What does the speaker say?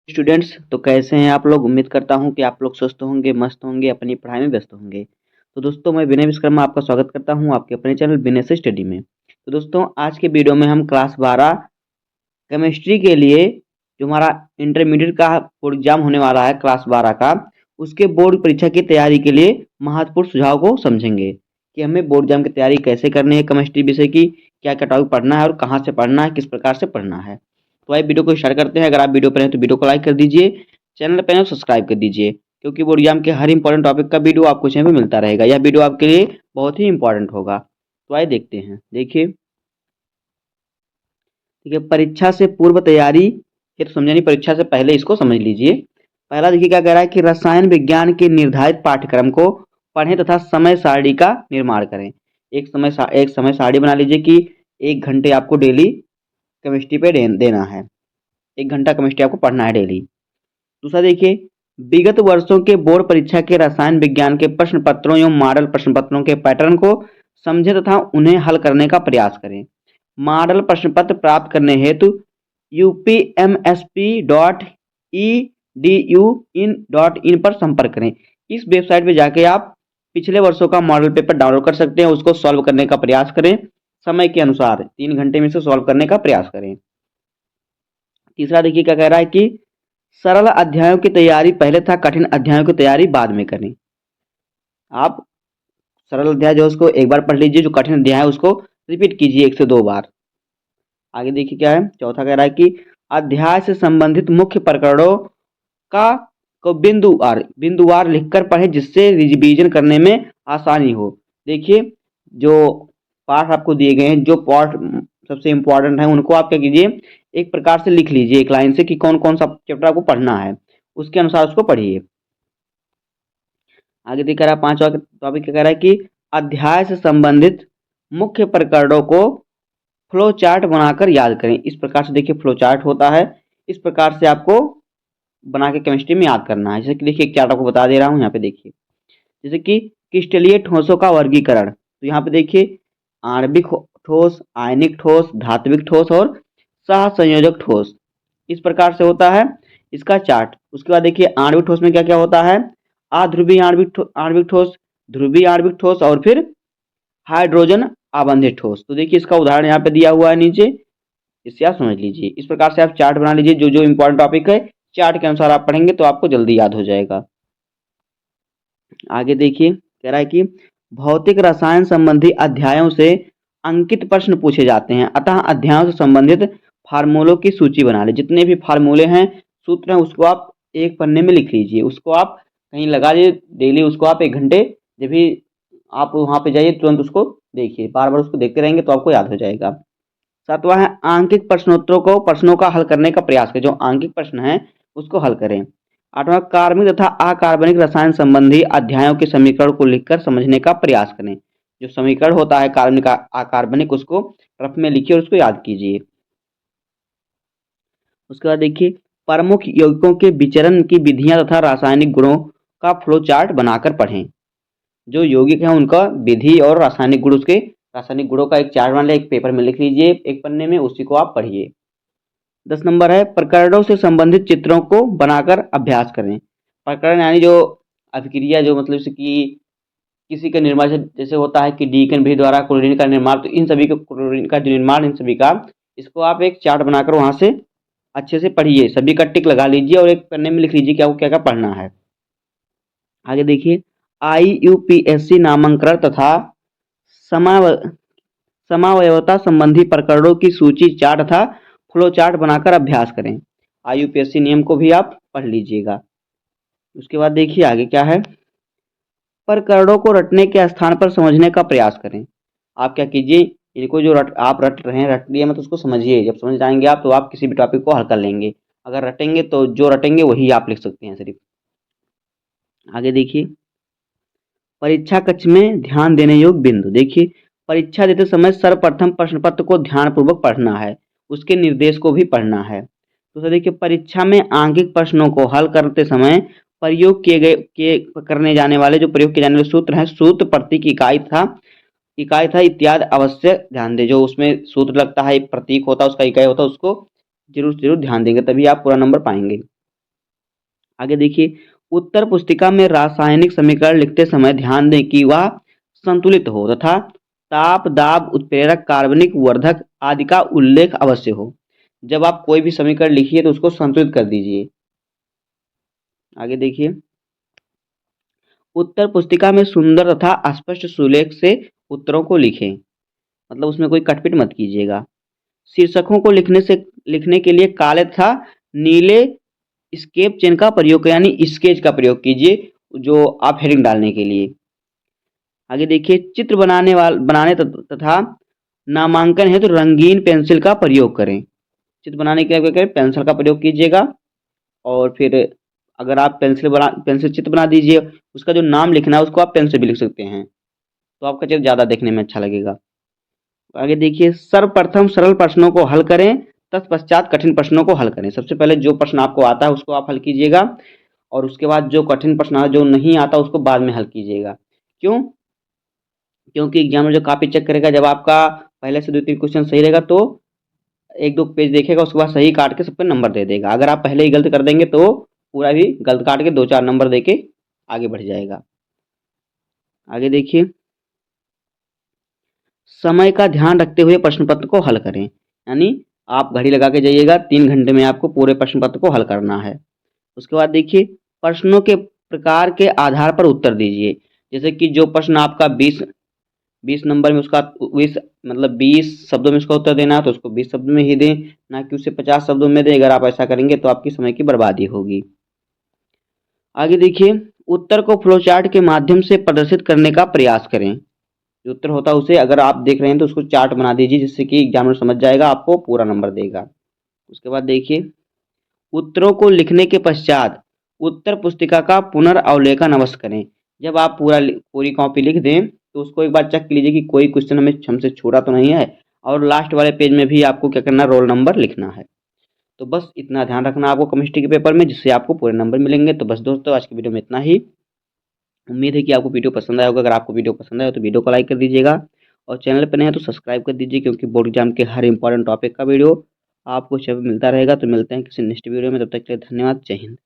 Students, तो कैसे हैं आप लोग। उम्मीद करता हूं कि आप लोग स्वस्थ होंगे, मस्त होंगे, अपनी पढ़ाई में व्यस्त होंगे। तो दोस्तों, मैं विनय विश्वकर्मा आपका स्वागत करता हूं आपके अपने चैनल विनय से स्टडी में। तो दोस्तों, आज के वीडियो में हम क्लास 12 केमिस्ट्री के लिए जो हमारा इंटरमीडिएट का बोर्ड एग्जाम होने वाला है क्लास 12 का, उसके बोर्ड परीक्षा की तैयारी के लिए महत्वपूर्ण सुझाव को समझेंगे कि हमें बोर्ड एग्जाम की तैयारी कैसे करनी है, केमिस्ट्री विषय की क्या क्या टॉपिक पढ़ना है और कहाँ से पढ़ना है, किस प्रकार से पढ़ना है। तो आइए वीडियो को स्टार्ट करते हैं। अगर आप वीडियो पर हैं तो वीडियो को लाइक कर दीजिए, चैनल पर हैं तो सब्सक्राइब कर दीजिए, क्योंकि बोर्ड एग्जाम के हर इंपॉर्टेंट टॉपिक का वीडियो आपको चैनल पर मिलता रहेगा। यह वीडियो आपके लिए बहुत ही इंपॉर्टेंट होगा। तो आइए देखते हैं। देखिए, ठीक है, परीक्षा से पूर्व तैयारी ये तो समझा नहीं, परीक्षा से पहले इसको समझ लीजिए। पहला देखिए क्या कह रहा है कि रसायन विज्ञान के निर्धारित पाठ्यक्रम को पढ़ें तथा समय सारणी का निर्माण करें। एक समय सारणी बना लीजिए कि 1 घंटे आपको डेली केमिस्ट्री पे देना है। 1 घंटा केमिस्ट्री आपको पढ़ना है डेली। दूसरा देखिए, विगत वर्षों के बोर्ड परीक्षा के रसायन विज्ञान के प्रश्न पत्रों एवं मॉडल प्रश्न पत्रों के पैटर्न को समझें तथा उन्हें हल करने का प्रयास करें। मॉडल प्रश्न पत्र प्राप्त करने हेतु upmsp.edu.in पर संपर्क करें। इस वेबसाइट पे जाके आप पिछले वर्षों का मॉडल पेपर डाउनलोड कर सकते हैं, उसको सॉल्व करने का प्रयास करें। समय के अनुसार 3 घंटे में से सॉल्व करने का प्रयास करें। तीसरा देखिए क्या कह रहा है कि सरल अध्यायों की तैयारी पहले तथा कठिन अध्यायों की तैयारी बाद में करें। आप सरल अध्याय जो उसको एक बार पढ़ लीजिए, जो कठिन अध्याय है उसको रिपीट कीजिए 1 से 2 बार। आगे देखिए क्या है, चौथा कह रहा है कि अध्याय से संबंधित मुख्य प्रकरणों का को बिंदुवार लिखकर पढ़ें, जिससे रिवीजन करने में आसानी हो। देखिए, जो पार्ट आपको दिए गए हैं, जो पार्ट सबसे इंपॉर्टेंट है, उनको आप क्या कीजिए, एक प्रकार से लिख लीजिए एक लाइन से कि कौन कौन सा चैप्टर आपको पढ़ना है, उसके अनुसार उसको पढ़िए। आगे देख रहा है, पांचवा टॉपिक क्या कह रहा है कि अध्याय से संबंधित मुख्य प्रकरणों को फ्लो चार्ट बनाकर याद करें। इस प्रकार से देखिए फ्लो चार्ट होता है, इस प्रकार से आपको बना के केमिस्ट्री में याद करना है। जैसे कि देखिए एक चार्ट आपको बता दे रहा हूँ यहाँ पे देखिए, जैसे कि क्रिस्टलीय ठोसों का वर्गीकरण। तो यहाँ पे देखिए आणविक ठोस, आयनिक ठोस, धात्विक ठोस और सहसंयोजक ठोस, इस प्रकार से होता है इसका चार्ट। उसके बाद देखिए आणविक ठोस में क्या क्या होता है, अध्रुवीय आणविक ठोस, ध्रुवीय आणविक ठोस और फिर हाइड्रोजन आबंधित ठोस। तो देखिए इसका उदाहरण यहाँ पे दिया हुआ है नीचे, इससे आप समझ लीजिए। इस प्रकार से आप चार्ट बना लीजिए, जो जो इंपॉर्टेंट टॉपिक है चार्ट के अनुसार आप पढ़ेंगे तो आपको जल्दी याद हो जाएगा। आगे देखिए कह रहा है कि भौतिक रसायन संबंधी अध्यायों से अंकित प्रश्न पूछे जाते हैं, अतः अध्यायों से संबंधित फार्मूलों की सूची बना ले। जितने भी फार्मूले हैं, सूत्र हैं, उसको आप एक पन्ने में लिख लीजिए, उसको आप कहीं लगा लीजिए डेली। उसको आप 1 घंटे जब भी आप वहाँ पे जाइए तुरंत उसको देखिए, बार बार उसको देखते रहेंगे तो आपको याद हो जाएगा। सातवां है आंकिक प्रश्नों का हल करने का प्रयास करें। जो आंकिक प्रश्न है उसको हल करें। आठवां, कार्बनिक तथा अकार्बनिक रसायन संबंधी अध्यायों के समीकरण को लिखकर समझने का प्रयास करें। जो समीकरण होता है कार्बनिक अकार्बनिक, उसको रफ में लिखिए और उसको याद कीजिए। उसके बाद देखिए प्रमुख यौगिकों के विचरण की विधियां तथा रासायनिक गुणों का फ्लो चार्ट बनाकर पढ़ें। जो यौगिक है उनका विधि और रासायनिक गुण, उसके रासायनिक गुणों का एक चार्ट बना ले, एक पेपर में लिख लीजिए एक पन्ने में, उसी को आप पढ़िए। 10 नंबर है प्रकरणों से संबंधित चित्रों को बनाकर अभ्यास करें। प्रकरण यानी जो अभिक्रिया, जो मतलब जैसे कि किसी का निर्माण जैसे होता है कि डीकन विधि द्वारा क्लोरीन का निर्माण, तो इन सभी का क्लोरीन का जो निर्माण, इन सभी का इसको आप एक चार्ट बनाकर वहां से अच्छे से पढ़िए, सभी का टिक लगा लीजिए और एक पन्ने में लिख लीजिए कि आपको क्या क्या पढ़ना है। आगे देखिए IUPAC नामांकन तथा समावयवता संबंधी प्रकरणों की सूची, चार्ट तथा फ्लो चार्ट बनाकर अभ्यास करें। IUPAC नियम को भी आप पढ़ लीजिएगा। उसके बाद देखिए आगे क्या है, प्रकरणों को रटने के स्थान पर समझने का प्रयास करें। आप क्या कीजिए, इनको जो आप रट रहे हैं, रट लिया मत, उसको समझिए। जब समझ जाएंगे आप तो आप किसी भी टॉपिक को हल कर लेंगे। अगर रटेंगे तो जो रटेंगे वही आप लिख सकते हैं सिर्फ। आगे देखिए परीक्षा कक्ष में ध्यान देने योग्य बिंदु। देखिए परीक्षा देते समय सर्वप्रथम प्रश्न पत्र को ध्यानपूर्वक पढ़ना है, उसके निर्देश को भी पढ़ना है। तो देखिए परीक्षा में आंकिक प्रश्नों को हल करते समय प्रयोग करने जाने वाले सूत्र हैं, सूत्र, प्रतीक, इकाई था इत्यादि अवश्य ध्यान दें। जो उसमें सूत्र लगता है, प्रतीक होता है, उसका इकाई होता है, उसको जरूर जरूर ध्यान देंगे, तभी आप पूरा नंबर पाएंगे। आगे देखिए, उत्तर पुस्तिका में रासायनिक समीकरण लिखते समय ध्यान दें कि वह संतुलित हो तथा ताप, दाब, उत्प्रेरक, कार्बनिक, वर्धक आदि का उल्लेख अवश्य हो। जब आप कोई भी समीकरण लिखिए तो उसको संतुलित कर दीजिए। आगे देखिए, उत्तर पुस्तिका में सुंदर तथा स्पष्ट सुलेख से उत्तरों को लिखें, मतलब उसमें कोई कटपिट मत कीजिएगा। शीर्षकों को लिखने के लिए काले तथा नीले स्केप चेन का प्रयोग यानी स्केच का प्रयोग कीजिए, जो आप हेडिंग डालने के लिए। आगे देखिए, चित्र बनाने तथा नामांकन है तो रंगीन पेंसिल का प्रयोग करें। चित्र बनाने के लिए क्या करें, पेंसिल का प्रयोग कीजिएगा और फिर अगर आप पेंसिल चित्र बना दीजिए, उसका जो नाम लिखना है उसको आप पेन से भी लिख सकते हैं, तो आपका चित्र ज़्यादा देखने में अच्छा लगेगा। आगे देखिए, सर्वप्रथम सरल प्रश्नों को हल करें, तत्पश्चात कठिन प्रश्नों को हल करें। सबसे पहले जो प्रश्न आपको आता है उसको आप हल कीजिएगा और उसके बाद जो कठिन प्रश्न जो नहीं आता उसको बाद में हल कीजिएगा। क्यों? क्योंकि एग्जाम में जो कॉपी चेक करेगा, जब आपका पहले से 2-3 क्वेश्चन सही रहेगा तो 1-2 पेज देखेगा, उसके बाद सही काट के सब पे नंबर दे देगा। अगर आप पहले ही गलत कर देंगे तो पूरा भी गलत काट के 2-4 नंबर दे के आगे बढ़ जाएगा। आगे देखिए, समय का ध्यान रखते हुए प्रश्न पत्र को हल करें, यानी आप घड़ी लगा के जाइएगा, 3 घंटे में आपको पूरे प्रश्न पत्र को हल करना है। उसके बाद देखिए, प्रश्नों के प्रकार के आधार पर उत्तर दीजिए। जैसे कि जो प्रश्न आपका 20 नंबर में उसका 20 शब्दों में उसका उत्तर देना है तो उसको 20 शब्दों में ही दें, ना कि उसे 50 शब्दों में दें। अगर आप ऐसा करेंगे तो आपकी समय की बर्बादी होगी। आगे देखिए, उत्तर को फ्लोचार्ट के माध्यम से प्रदर्शित करने का प्रयास करें। जो उत्तर होता है उसे अगर आप देख रहे हैं तो उसको चार्ट बना दीजिए, जिससे कि एग्जामिनर समझ जाएगा, आपको पूरा नंबर देगा। उसके बाद देखिए, उत्तरों को लिखने के पश्चात उत्तर पुस्तिका का पुनर्अवलोकन अवश्य करें। जब आप पूरी कॉपी लिख दें तो उसको एक बार चेक लीजिए कि कोई क्वेश्चन हमसे छूटा तो नहीं है, और लास्ट वाले पेज में भी आपको क्या करना है, रोल नंबर लिखना है। तो बस इतना ध्यान रखना आपको केमिस्ट्री के पेपर में, जिससे आपको पूरे नंबर मिलेंगे। तो बस दोस्तों, आज की वीडियो में इतना ही। उम्मीद है कि आपको वीडियो पसंद आया होगा। अगर आपको वीडियो पसंद आया तो वीडियो को लाइक कर दीजिएगा और चैनल पर नए हैं तो सब्सक्राइब कर दीजिए, क्योंकि बोर्ड एग्जाम के हर इंपॉर्टेंट टॉपिक का वीडियो आपको जब मिलता रहेगा। तो मिलते हैं किसी नेक्स्ट वीडियो में, तब तक के लिए धन्यवाद। जय हिंद।